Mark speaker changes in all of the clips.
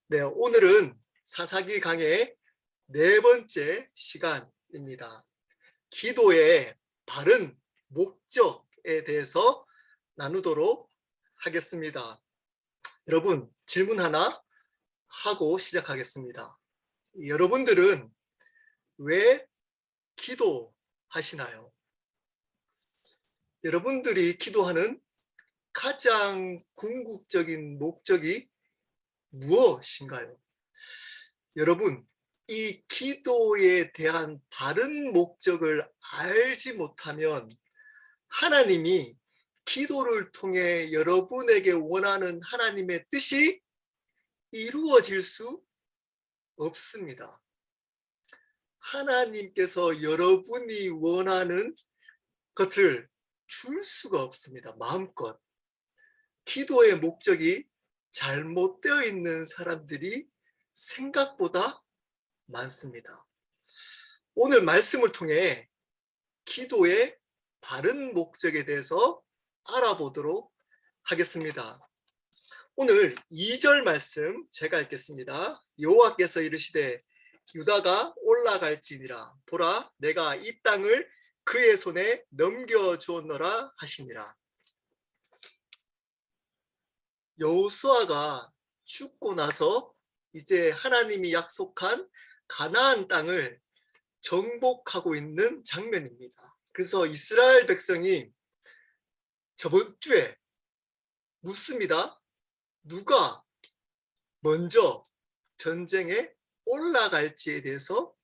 Speaker 1: 네, 오늘은 사사기 강의 네 번째 시간입니다. 기도의 바른 목적에 대해서 나누도록 하겠습니다. 여러분, 질문 하나 하고 시작하겠습니다. 여러분들은 왜 기도하시나요? 여러분들이 기도하는 가장 궁극적인 목적이 무엇인가요? 여러분, 이 기도에 대한 바른 목적을 알지 못하면 하나님이 기도를 통해 여러분에게 원하는 하나님의 뜻이 이루어질 수 없습니다. 하나님께서 여러분이 원하는 것을 줄 수가 없습니다. 마음껏. 기도의 목적이 잘못되어 있는 사람들이 생각보다 많습니다. 오늘 말씀을 통해 기도의 바른 목적에 대해서 알아보도록 하겠습니다. 오늘 2절 말씀 제가 읽겠습니다. 여호와께서 이르시되 유다가 올라갈지니라 보라 내가 이 땅을 그의 손에 넘겨주었노라 하시니라. 여호수아가 죽고 나서 이제 하나님이 약속한 가나안 땅을 정복하고 있는 장면입니다. 그래서 이스라엘 백성이 저번 주에 묻습니다. 누가 먼저 전쟁에 올라갈지에 대해서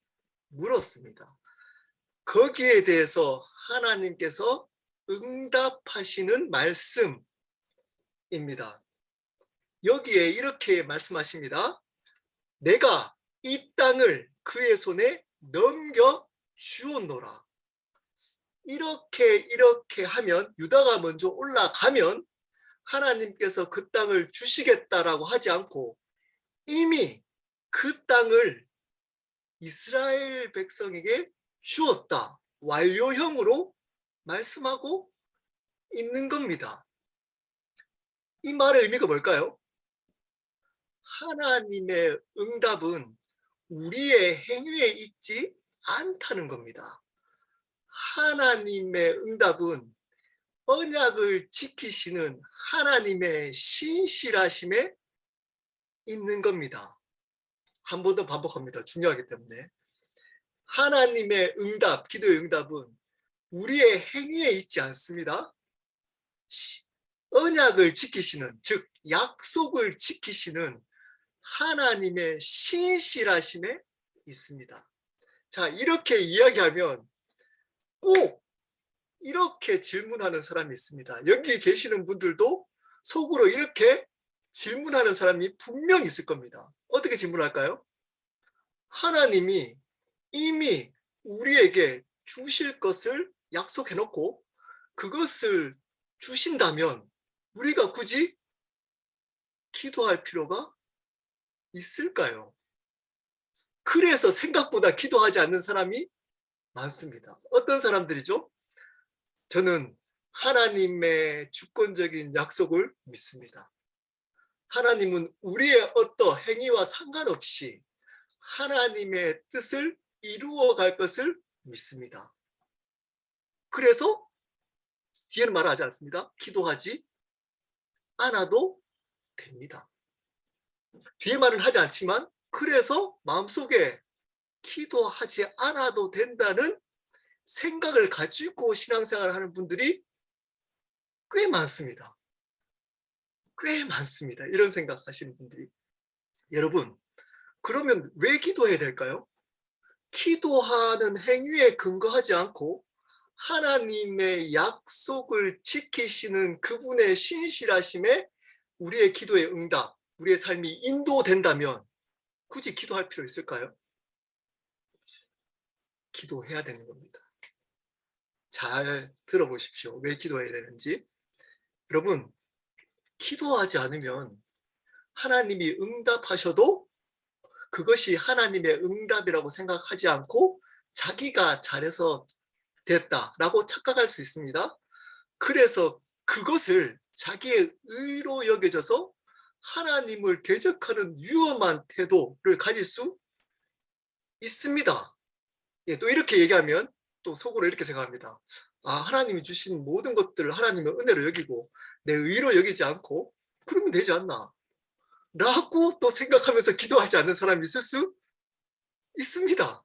Speaker 1: 물었습니다. 거기에 대해서 하나님께서 응답하시는 말씀입니다. 여기에 이렇게 말씀하십니다. 내가 이 땅을 그의 손에 넘겨 주었노라. 이렇게 하면 유다가 먼저 올라가면 하나님께서 그 땅을 주시겠다라고 하지 않고 이미 그 땅을 이스라엘 백성에게 주었다. 완료형으로 말씀하고 있는 겁니다. 이 말의 의미가 뭘까요? 하나님의 응답은 우리의 행위에 있지 않다는 겁니다. 하나님의 응답은 언약을 지키시는 하나님의 신실하심에 있는 겁니다. 한 번 더 반복합니다. 중요하기 때문에. 하나님의 응답, 기도의 응답은 우리의 행위에 있지 않습니다. 언약을 지키시는, 즉 약속을 지키시는 하나님의 신실하심에 있습니다. 자, 이렇게 이야기하면 꼭 이렇게 질문하는 사람이 있습니다. 여기 계시는 분들도 속으로 이렇게 질문하는 사람이 분명히 있을 겁니다. 어떻게 질문할까요? 하나님이 이미 우리에게 주실 것을 약속해놓고 그것을 주신다면 우리가 굳이 기도할 필요가 있을까요? 그래서 생각보다 기도하지 않는 사람이 많습니다. 어떤 사람들이죠? 저는 하나님의 주권적인 약속을 믿습니다. 하나님은 우리의 어떤 행위와 상관없이 하나님의 뜻을 이루어갈 것을 믿습니다. 그래서 뒤에는 말하지 않습니다. 기도하지 않아도 됩니다. 뒤에 말은 하지 않지만 그래서 마음속에 기도하지 않아도 된다는 생각을 가지고 신앙생활을 하는 분들이 꽤 많습니다. 꽤 많습니다. 이런 생각하시는 분들이. 여러분, 그러면 왜 기도해야 될까요? 기도하는 행위에 근거하지 않고 하나님의 약속을 지키시는 그분의 신실하심에 우리의 기도의 응답, 우리의 삶이 인도된다면 굳이 기도할 필요 있을까요? 기도해야 되는 겁니다. 잘 들어보십시오. 왜 기도해야 되는지. 여러분, 기도하지 않으면 하나님이 응답하셔도 그것이 하나님의 응답이라고 생각하지 않고 자기가 잘해서 됐다라고 착각할 수 있습니다. 그래서 그것을 자기의 의로 여겨져서 하나님을 대적하는 위험한 태도를 가질 수 있습니다. 예, 또 이렇게 얘기하면 또 속으로 이렇게 생각합니다. 아, 하나님이 주신 모든 것들을 하나님의 은혜로 여기고 내 의로 여기지 않고 그러면 되지 않나? 라고 또 생각하면서 기도하지 않는 사람이 있을 수 있습니다.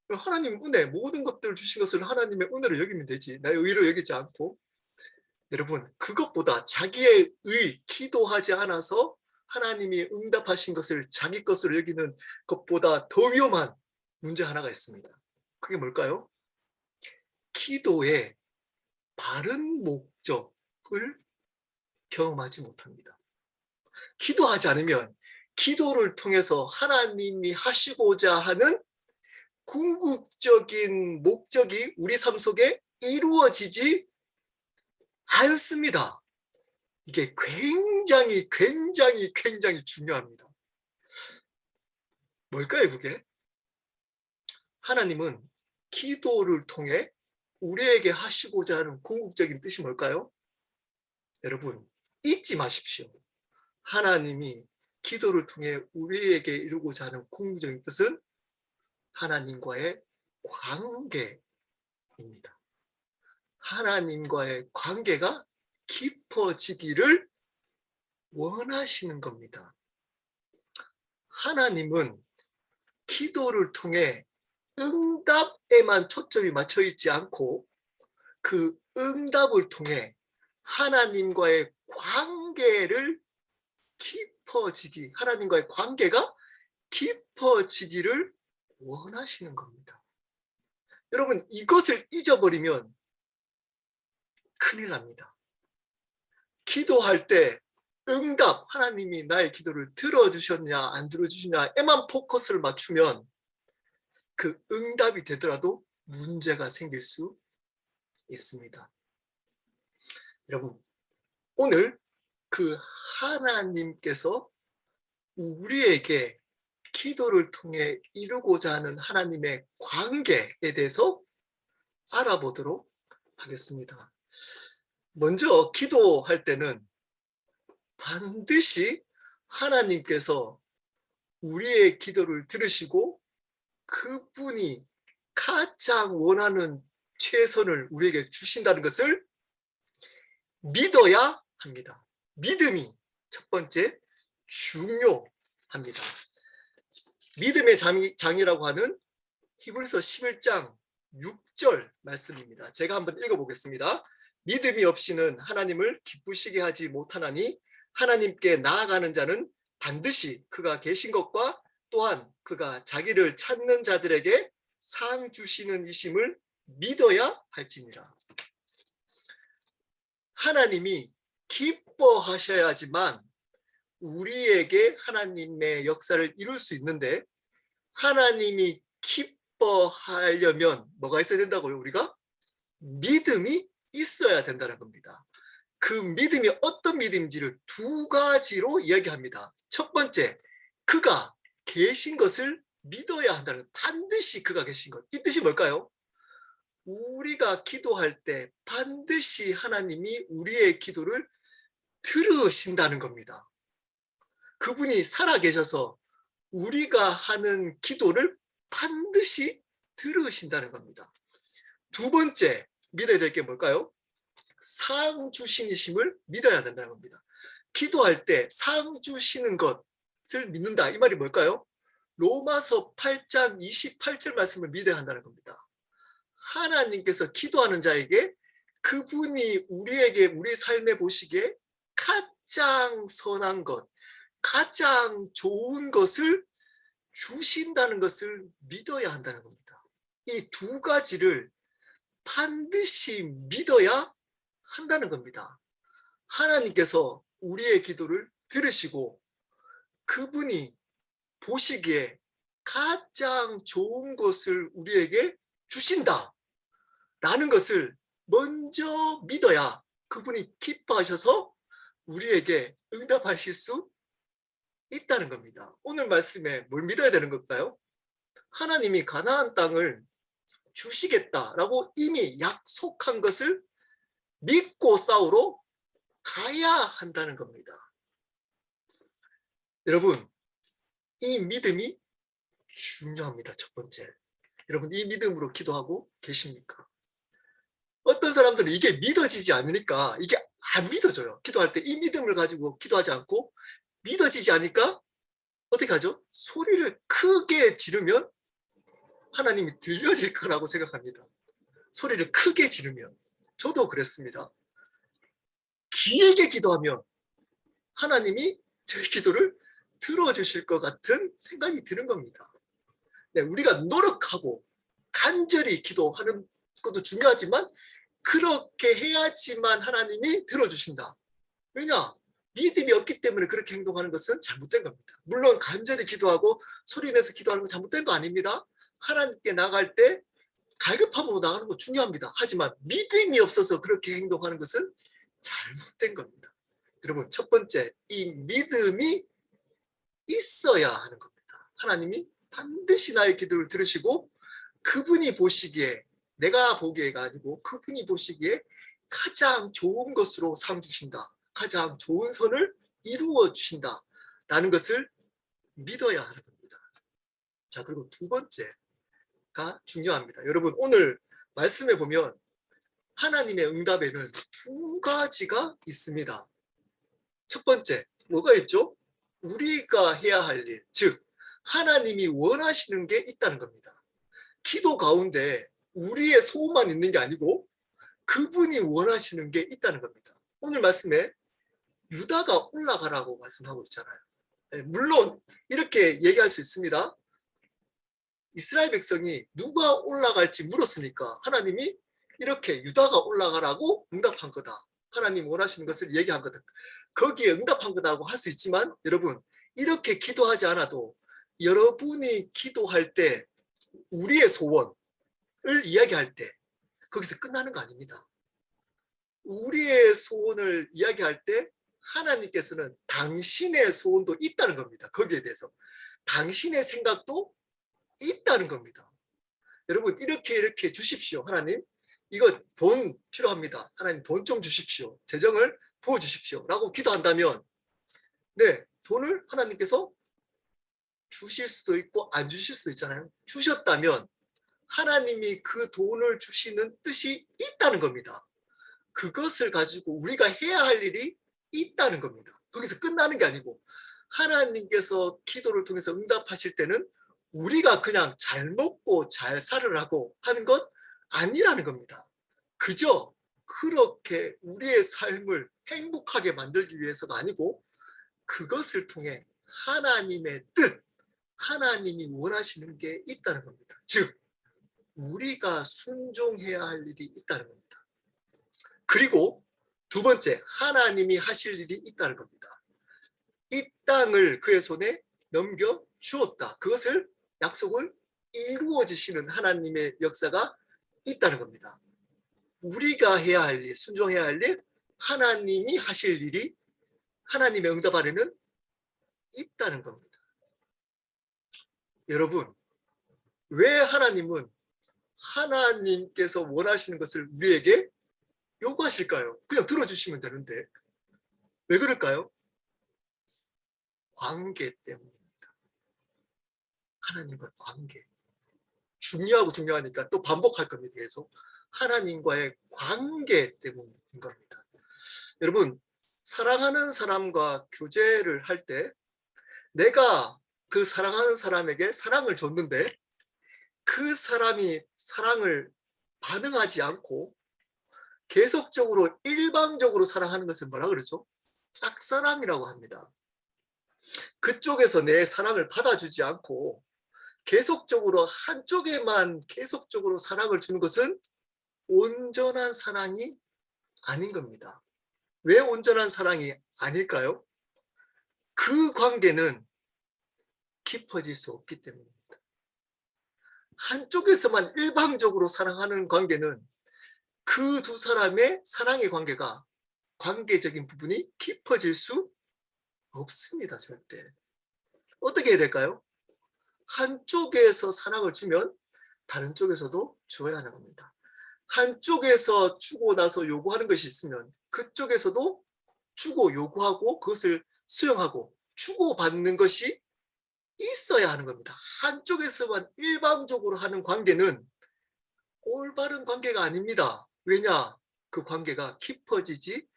Speaker 1: 하나님 은혜, 모든 것들을 주신 것을 하나님의 은혜로 여기면 되지. 나의 의로 여기지 않고. 여러분, 그것보다 자기의 기도하지 않아서 하나님이 응답하신 것을 자기 것으로 여기는 것보다 더 위험한 문제 하나가 있습니다. 그게 뭘까요? 기도의 바른 목적을 경험하지 못합니다. 기도하지 않으면 기도를 통해서 하나님이 하시고자 하는 궁극적인 목적이 우리 삶 속에 이루어지지 않습니다. 이게 굉장히 중요합니다. 뭘까요, 그게? 하나님은 기도를 통해 우리에게 하시고자 하는 궁극적인 뜻이 뭘까요? 여러분, 잊지 마십시오. 하나님이 기도를 통해 우리에게 이루고자 하는 궁극적인 뜻은 하나님과의 관계입니다. 하나님과의 관계가 깊어지기를 원하시는 겁니다. 하나님은 기도를 통해 응답에만 초점이 맞춰 있지 않고 그 응답을 통해 하나님과의 하나님과의 관계가 깊어지기를 원하시는 겁니다. 여러분, 이것을 잊어버리면 큰일 납니다. 기도할 때 응답, 하나님이 나의 기도를 들어주셨냐 안 들어주셨냐에만 포커스를 맞추면 그 응답이 되더라도 문제가 생길 수 있습니다. 여러분, 오늘 그 하나님께서 우리에게 기도를 통해 이루고자 하는 하나님의 관계에 대해서 알아보도록 하겠습니다. 먼저 기도할 때는 반드시 하나님께서 우리의 기도를 들으시고 그분이 가장 원하는 최선을 우리에게 주신다는 것을 믿어야 합니다. 믿음이 첫 번째 중요합니다. 믿음의 장이라고 하는 히브리서 11장 6절 말씀입니다. 제가 한번 읽어보겠습니다. 믿음이 없이는 하나님을 기쁘시게 하지 못하나니 하나님께 나아가는 자는 반드시 그가 계신 것과 또한 그가 자기를 찾는 자들에게 상 주시는 이심을 믿어야 할지니라. 하나님이 기뻐하셔야지만 우리에게 하나님의 역사를 이룰 수 있는데 하나님이 기뻐하려면 뭐가 있어야 된다고요? 우리가 믿음이 있어야 된다는 겁니다. 그 믿음이 어떤 믿음인지를 두 가지로 이야기합니다. 첫 번째, 그가 계신 것을 믿어야 한다는, 반드시 그가 계신 것. 이 뜻이 뭘까요? 우리가 기도할 때 반드시 하나님이 우리의 기도를 들으신다는 겁니다. 그분이 살아계셔서 우리가 하는 기도를 반드시 들으신다는 겁니다. 두 번째 믿어야 될 게 뭘까요? 상 주신이심을 믿어야 된다는 겁니다. 기도할 때 상 주시는 것을 믿는다. 이 말이 뭘까요? 로마서 8장 28절 말씀을 믿어야 한다는 겁니다. 하나님께서 기도하는 자에게 그분이 우리에게 우리 삶에 보시기에 가장 선한 것, 가장 좋은 것을 주신다는 것을 믿어야 한다는 겁니다. 이 두 가지를 반드시 믿어야 한다는 겁니다. 하나님께서 우리의 기도를 들으시고 그분이 보시기에 가장 좋은 것을 우리에게 주신다 라는 것을 먼저 믿어야 그분이 기뻐하셔서 우리에게 응답하실 수 있다는 겁니다. 오늘 말씀에 뭘 믿어야 되는 걸까요? 하나님이 가나안 땅을 주시겠다라고 이미 약속한 것을 믿고 싸우러 가야 한다는 겁니다. 여러분, 이 믿음이 중요합니다. 첫 번째. 여러분, 이 믿음으로 기도하고 계십니까? 어떤 사람들은 이게 믿어지지 않으니까 이게 안 믿어져요. 기도할 때 이 믿음을 가지고 기도하지 않고 믿어지지 않으니까 어떻게 하죠? 소리를 크게 지르면 하나님이 들려질 거라고 생각합니다. 소리를 크게 지르면. 저도 그랬습니다. 길게 기도하면 하나님이 저희 기도를 들어주실 것 같은 생각이 드는 겁니다. 네, 우리가 노력하고 간절히 기도하는 것도 중요하지만 그렇게 해야지만 하나님이 들어주신다. 왜냐? 믿음이 없기 때문에 그렇게 행동하는 것은 잘못된 겁니다. 물론 간절히 기도하고 소리내서 기도하는 건 잘못된 거 아닙니다. 하나님께 나갈 때 갈급함으로 나가는 거 중요합니다. 하지만 믿음이 없어서 그렇게 행동하는 것은 잘못된 겁니다. 여러분, 첫 번째, 이 믿음이 있어야 하는 겁니다. 하나님이 반드시 나의 기도를 들으시고 그분이 보시기에, 내가 보기에가 아니고 그분이 보시기에 가장 좋은 것으로 상 주신다. 가장 좋은 선을 이루어 주신다. 라는 것을 믿어야 하는 겁니다. 자, 그리고 두 번째가 중요합니다. 여러분, 오늘 말씀해 보면 하나님의 응답에는 두 가지가 있습니다. 첫 번째, 뭐가 있죠? 우리가 해야 할 일, 즉 하나님이 원하시는 게 있다는 겁니다. 기도 가운데 우리의 소원만 있는 게 아니고 그분이 원하시는 게 있다는 겁니다. 오늘 말씀에 유다가 올라가라고 말씀하고 있잖아요. 물론 이렇게 얘기할 수 있습니다. 이스라엘 백성이 누가 올라갈지 물었으니까 하나님이 이렇게 유다가 올라가라고 응답한 거다. 하나님 원하시는 것을 얘기한 거다. 거기에 응답한 거다고 할 수 있지만 여러분, 이렇게 기도하지 않아도 여러분이 기도할 때 우리의 소원을 이야기할 때 거기서 끝나는 거 아닙니다. 우리의 소원을 이야기할 때 하나님께서는 당신의 소원도 있다는 겁니다. 거기에 대해서 당신의 생각도 있다는 겁니다. 여러분, 이렇게 주십시오. 하나님, 이거 돈 필요합니다. 하나님, 돈 좀 주십시오. 재정을 부어주십시오. 라고 기도한다면 네, 돈을 하나님께서 주실 수도 있고 안 주실 수도 있잖아요. 주셨다면 하나님이 그 돈을 주시는 뜻이 있다는 겁니다. 그것을 가지고 우리가 해야 할 일이 있다는 겁니다. 거기서 끝나는 게 아니고 하나님께서 기도를 통해서 응답하실 때는 우리가 그냥 잘 먹고 잘 살으라고 하는 것 아니라는 겁니다. 그저 그렇게 우리의 삶을 행복하게 만들기 위해서가 아니고 그것을 통해 하나님의 뜻, 하나님이 원하시는 게 있다는 겁니다. 즉 우리가 순종해야 할 일이 있다는 겁니다. 그리고 두 번째, 하나님이 하실 일이 있다는 겁니다. 이 땅을 그의 손에 넘겨 주었다. 그것을 약속을 이루어 주시는 하나님의 역사가 있다는 겁니다. 우리가 해야 할 일, 순종해야 할 일, 하나님이 하실 일이 하나님의 응답 안에는 있다는 겁니다. 여러분, 왜 하나님은 하나님께서 원하시는 것을 우리에게 요구하실까요? 그냥 들어주시면 되는데 왜 그럴까요? 관계 때문입니다. 하나님과 관계. 중요하니까 또 반복할 겁니다. 계속. 하나님과의 관계 때문인 겁니다. 여러분, 사랑하는 사람과 교제를 할 때 내가 그 사랑하는 사람에게 사랑을 줬는데 그 사람이 사랑을 반응하지 않고 계속적으로 일방적으로 사랑하는 것을 뭐라 그러죠? 짝사랑이라고 합니다. 그쪽에서 내 사랑을 받아주지 않고 계속적으로 한쪽에만 계속적으로 사랑을 주는 것은 온전한 사랑이 아닌 겁니다. 왜 온전한 사랑이 아닐까요? 그 관계는 깊어질 수 없기 때문입니다. 한쪽에서만 일방적으로 사랑하는 관계는 그 두 사람의 사랑의 관계가 관계적인 부분이 깊어질 수 없습니다. 절대. 어떻게 해야 될까요? 한쪽에서 사랑을 주면 다른 쪽에서도 줘야 하는 겁니다. 한쪽에서 주고 나서 요구하는 것이 있으면 그쪽에서도 주고 요구하고 그것을 수용하고 주고받는 것이 있어야 하는 겁니다. 한쪽에서만 일방적으로 하는 관계는 올바른 관계가 아닙니다. 왜냐? 그 관계가 깊어지지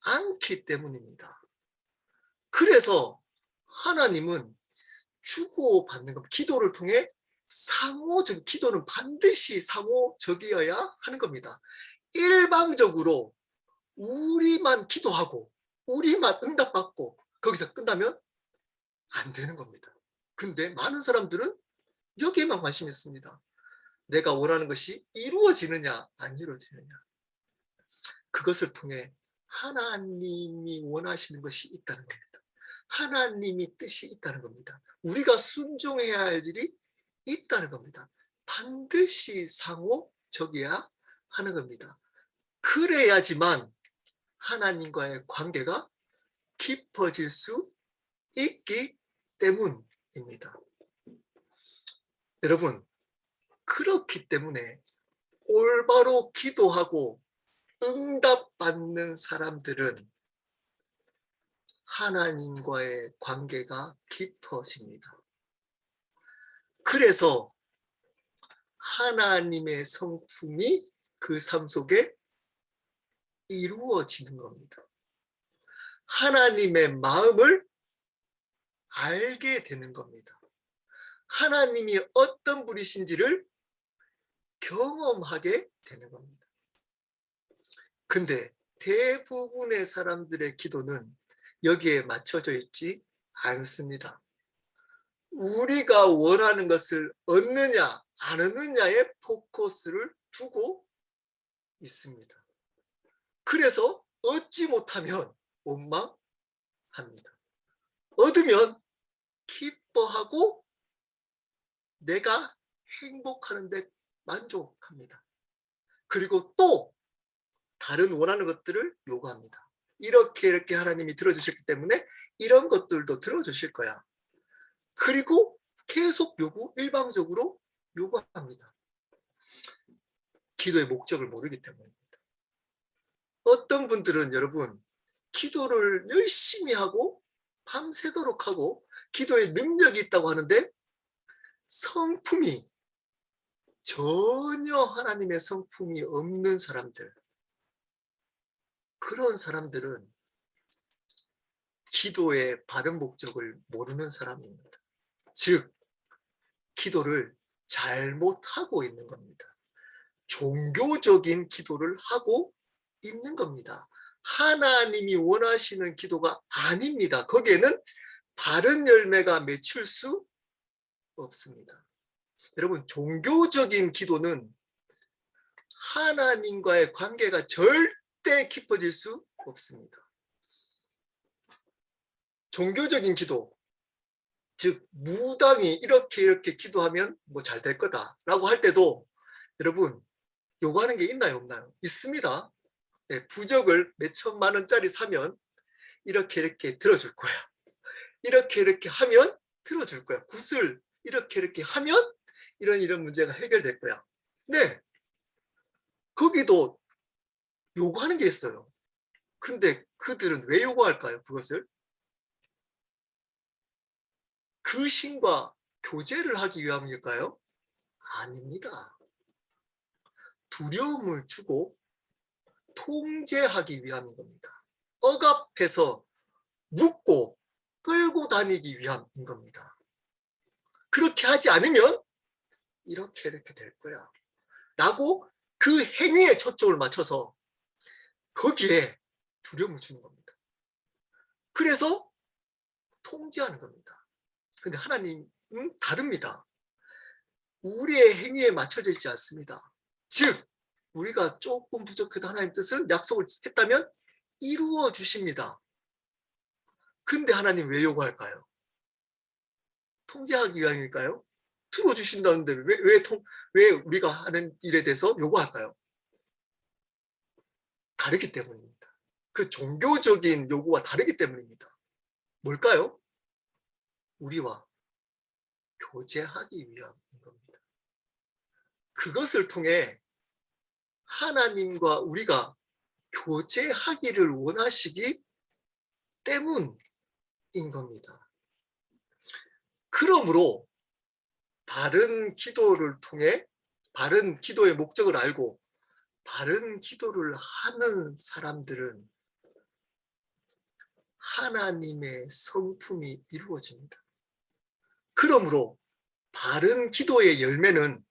Speaker 1: 않기 때문입니다. 그래서 하나님은 주고받는 것, 기도를 통해 상호적, 기도는 반드시 상호적이어야 하는 겁니다. 일방적으로 우리만 기도하고 우리만 응답받고 거기서 끝나면 안 되는 겁니다. 근데 많은 사람들은 여기에만 관심이 있습니다. 내가 원하는 것이 이루어지느냐 안 이루어지느냐, 그것을 통해 하나님이 원하시는 것이 있다는 겁니다. 하나님이 뜻이 있다는 겁니다. 우리가 순종해야 할 일이 있다는 겁니다. 반드시 상호적이어야 하는 겁니다. 그래야지만 하나님과의 관계가 깊어질 수 있기 때문입니다. 여러분, 그렇기 때문에 올바로 기도하고 응답받는 사람들은 하나님과의 관계가 깊어집니다. 그래서 하나님의 성품이 그 삶 속에 이루어지는 겁니다. 하나님의 마음을 알게 되는 겁니다. 하나님이 어떤 분이신지를 경험하게 되는 겁니다. 근데 대부분의 사람들의 기도는 여기에 맞춰져 있지 않습니다. 우리가 원하는 것을 얻느냐 안 얻느냐에 포커스를 두고 있습니다. 그래서 얻지 못하면 원망합니다. 얻으면 기뻐하고 내가 행복하는데 만족합니다. 그리고 또 다른 원하는 것들을 요구합니다. 이렇게 하나님이 들어주셨기 때문에 이런 것들도 들어주실 거야. 그리고 계속 일방적으로 요구합니다. 기도의 목적을 모르기 때문입니다. 어떤 분들은 여러분, 기도를 열심히 하고 밤새도록 하고 기도에 능력이 있다고 하는데 성품이 전혀 하나님의 성품이 없는 사람들, 그런 사람들은 기도의 바른 목적을 모르는 사람입니다. 즉, 기도를 잘못하고 있는 겁니다. 종교적인 기도를 하고 있는 겁니다. 하나님이 원하시는 기도가 아닙니다. 거기에는 바른 열매가 맺힐 수 없습니다. 여러분, 종교적인 기도는 하나님과의 관계가 절대 깊어질 수 없습니다. 종교적인 기도, 즉 무당이 이렇게 기도하면 뭐 잘 될 거다라고 할 때도 여러분, 요구하는 게 있나요 없나요? 있습니다. 네, 부적을 몇 천만 원짜리 사면 이렇게 들어줄 거야. 이렇게 하면 들어줄 거야. 굿을 이렇게 하면 이런 문제가 해결될 거야. 네, 거기도 요구하는 게 있어요. 근데 그들은 왜 요구할까요? 그것을 그 신과 교제를 하기 위함일까요? 아닙니다. 두려움을 주고 통제하기 위함인 겁니다. 억압해서 묶고 끌고 다니기 위함인 겁니다. 그렇게 하지 않으면 이렇게 될 거야 라고 그 행위에 초점을 맞춰서 거기에 두려움을 주는 겁니다. 그래서 통제하는 겁니다. 근데 하나님은 다릅니다. 우리의 행위에 맞춰져 있지 않습니다. 즉, 우리가 조금 부족해도 하나님 뜻은 약속을 했다면 이루어 주십니다. 근데 하나님 왜 요구할까요? 통제하기 위함일까요? 들어주신다는데 왜 우리가 하는 일에 대해서 요구할까요? 다르기 때문입니다. 그 종교적인 요구와 다르기 때문입니다. 뭘까요? 우리와 교제하기 위함인 겁니다. 그것을 통해 하나님과 우리가 교제하기를 원하시기 때문인 겁니다. 그러므로 바른 기도를 통해 바른 기도의 목적을 알고 바른 기도를 하는 사람들은 하나님의 성품이 이루어집니다. 그러므로 바른 기도의 열매는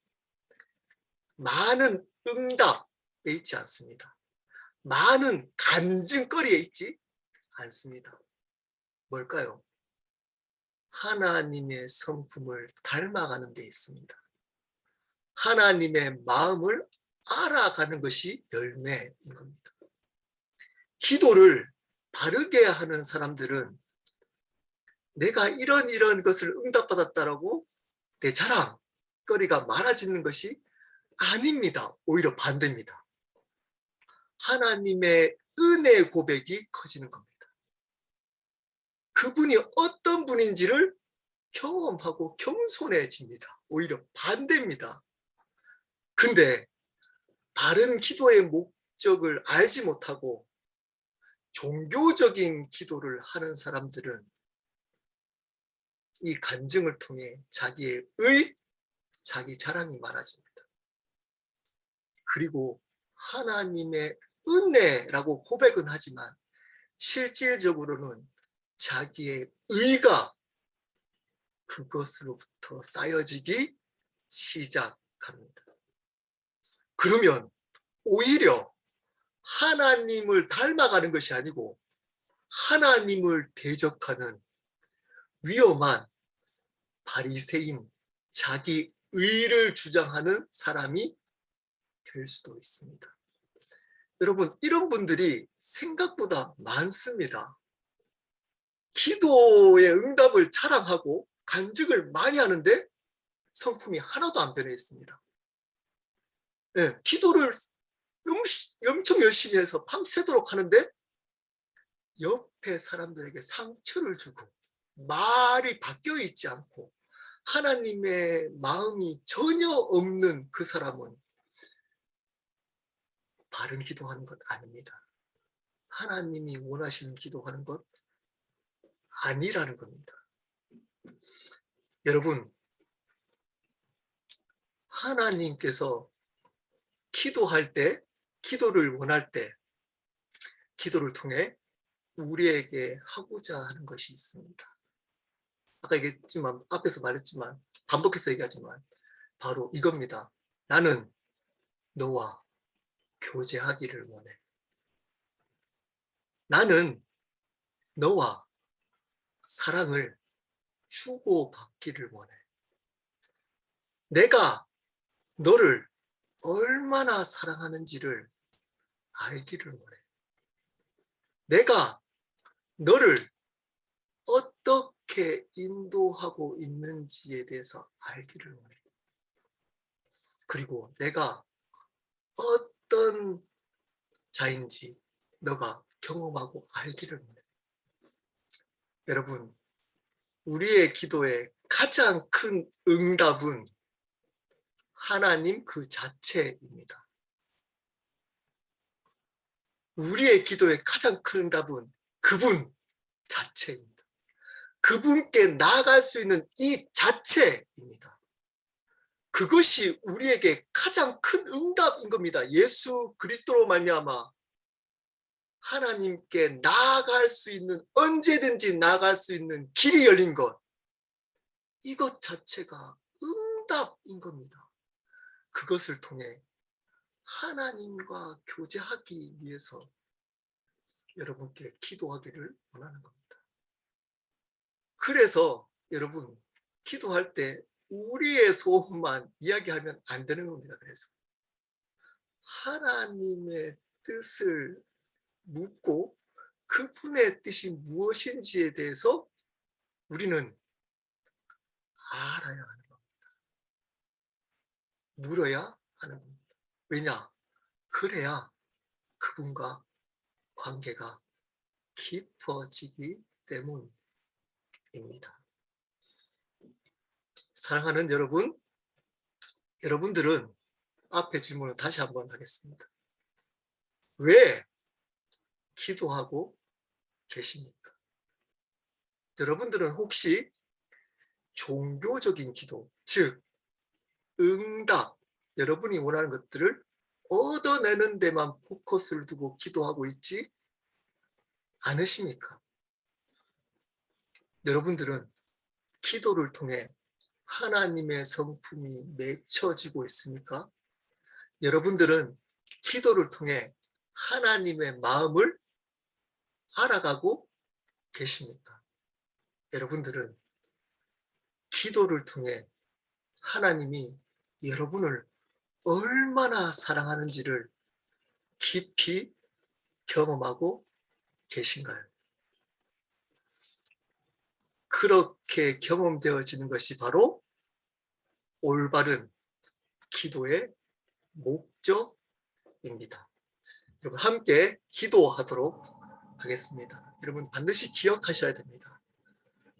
Speaker 1: 많은 응답에 있지 않습니다. 많은 간증거리에 있지 않습니다. 뭘까요? 하나님의 성품을 닮아가는 데 있습니다. 하나님의 마음을 알아가는 것이 열매인 겁니다. 기도를 바르게 하는 사람들은 내가 이런 것을 응답받았다라고 내 자랑거리가 많아지는 것이 아닙니다. 오히려 반대입니다. 하나님의 은혜 고백이 커지는 겁니다. 그분이 어떤 분인지를 경험하고 겸손해집니다. 오히려 반대입니다. 근데 바른 기도의 목적을 알지 못하고 종교적인 기도를 하는 사람들은 이 간증을 통해 자기 자랑이 많아집니다. 그리고 하나님의 은혜라고 고백은 하지만 실질적으로는 자기의 의가 그것으로부터 쌓여지기 시작합니다. 그러면 오히려 하나님을 닮아가는 것이 아니고 하나님을 대적하는 위험한 바리새인, 자기 의를 주장하는 사람이 될 수도 있습니다. 여러분, 이런 분들이 생각보다 많습니다. 기도의 응답을 자랑하고 간증을 많이 하는데 성품이 하나도 안 변해 있습니다. 네, 기도를 엄청 열심히 해서 밤새도록 하는데 옆에 사람들에게 상처를 주고 말이 바뀌어 있지 않고 하나님의 마음이 전혀 없는 그 사람은 바른 기도하는 것 아닙니다. 하나님이 원하시는 기도하는 것 아니라는 겁니다. 여러분, 하나님께서 기도할 때, 기도를 원할 때, 기도를 통해 우리에게 하고자 하는 것이 있습니다. 아까 얘기했지만, 앞에서 말했지만, 반복해서 얘기하지만, 바로 이겁니다. 나는 너와 교제하기를 원해. 나는 너와 사랑을 주고받기를 원해. 내가 너를 얼마나 사랑하는지를 알기를 원해. 내가 너를 어떻게 인도하고 있는지에 대해서 알기를 원해. 그리고 내가 어떤 자인지 너가 경험하고 알기를 원해. 여러분, 우리의 기도의 가장 큰 응답은 하나님 그 자체입니다. 우리의 기도의 가장 큰 응답은 그분 자체입니다. 그분께 나아갈 수 있는 이 자체입니다. 그것이 우리에게 가장 큰 응답인 겁니다. 예수 그리스도로 말미암아 하나님께 나아갈 수 있는, 언제든지 나아갈 수 있는 길이 열린 것, 이것 자체가 응답인 겁니다. 그것을 통해 하나님과 교제하기 위해서 여러분께 기도하기를 원하는 겁니다. 그래서 여러분, 기도할 때 우리의 소원만 이야기하면 안 되는 겁니다. 그래서 하나님의 뜻을 묻고 그분의 뜻이 무엇인지에 대해서 우리는 알아야 하는 겁니다. 물어야 하는 겁니다. 왜냐? 그래야 그분과 관계가 깊어지기 때문입니다. 사랑하는 여러분, 여러분들은 앞에 질문을 다시 한번 하겠습니다. 왜 기도하고 계십니까? 여러분들은 혹시 종교적인 기도, 즉 응답, 여러분이 원하는 것들을 얻어내는 데만 포커스를 두고 기도하고 있지 않으십니까? 여러분들은 기도를 통해 하나님의 성품이 맺혀지고 있습니까? 여러분들은 기도를 통해 하나님의 마음을 알아가고 계십니까? 여러분들은 기도를 통해 하나님이 여러분을 얼마나 사랑하는지를 깊이 경험하고 계신가요? 그렇게 경험되어지는 것이 바로 올바른 기도의 목적입니다. 여러분 함께 기도하도록 하겠습니다. 여러분 반드시 기억하셔야 됩니다.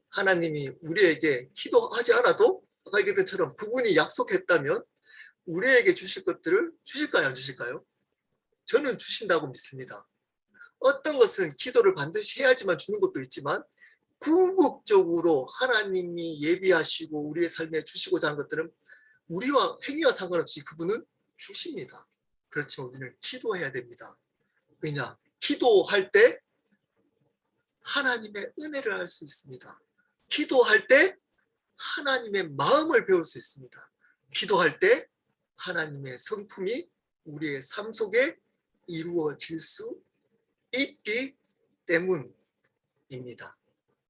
Speaker 1: 하나님이 우리에게 기도하지 않아도 아까 얘기했던 것처럼 그분이 약속했다면 우리에게 주실 것들을 주실까요? 안 주실까요? 저는 주신다고 믿습니다. 어떤 것은 기도를 반드시 해야지만 주는 것도 있지만 궁극적으로 하나님이 예비하시고 우리의 삶에 주시고자 하는 것들은 우리와 행위와 상관없이 그분은 주십니다. 그렇지만 우리는 기도해야 됩니다. 왜냐? 기도할 때 하나님의 은혜를 알 수 있습니다. 기도할 때 하나님의 마음을 배울 수 있습니다. 기도할 때 하나님의 성품이 우리의 삶 속에 이루어질 수 있기 때문입니다.